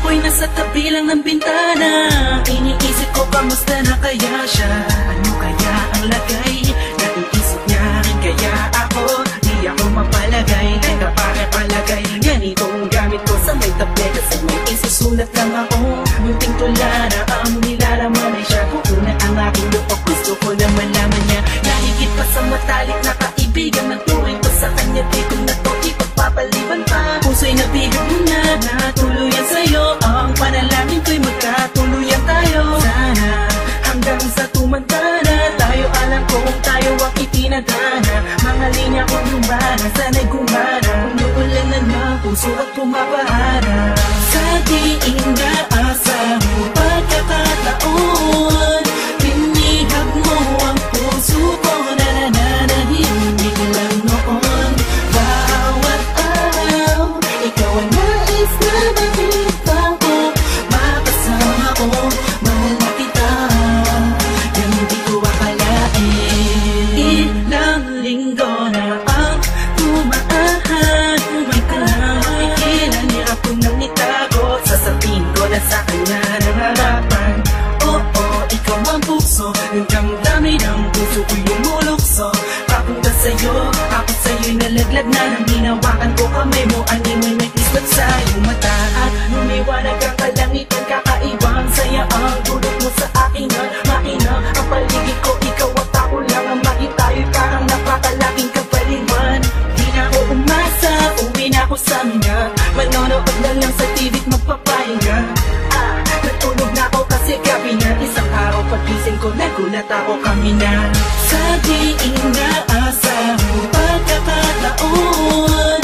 ako'y nasa tabi lang ng bintana. Iniisip ko kamusta na kaya siya. Ano kaya ang lagay na iisip niya rin kaya ako. Di ako mapalagay, teka pare palagay. Ganitong gamit ko sa may tabi kasi may isusulat lang ako. Munting tula na ang nilalaman ay siya. Kung una ang aking lupok, gusto ko na malaman niya. Nahigit pa sa matalik na kaibigan. Nagturing ko sa kanya, di ko na to ipagpapaliban pa. Puso'y nabigat mo na, natuluyan sa'yo. Ang panalangin ko'y magkatuluyan tayo. Sana hanggang sa tumanda na tayo, alam ko kung tayo ang itinadhana. Mga linya kong lumana, sana'y gumana. Kung naulan na ng puso at pumapahara. Sa diing naasa mo pagkakataon, pinihag mo ang puso ko na nananahimik lang noon. Bawat araw, ikaw ang nais na makita ko. Makasama ko, mahal na kita, yan hindi ko akalain. Ilang linggo na ang tumaan, may kalamay ilan hirap ko nang itago. Sasabihin ko na sa kanya nangarapan. Oo, ikaw ang puso, ng damdamin ng puso ko'y lumulukso. Papunta sa'yo, ako sa'yo'y nalaglag na. Nang hinawakan ko kamay mo, animoy may kisbat sa iyong mata. At lumiwanag ang kalangitan, kakaibang saya ang dulot mo sa aking makina. Ang paligid ko, ikaw at ako lang ang makitayo'y parang napakalaking kapaliwan. Di na ako umasa, uwi na ako sa mga. Manonood na lang sa TV't magpapahinga. Natulog na ako kasi gabi na. Isang araw pagising ko, nagulat ako kami na. Sa diing naasa mo pagkakataon,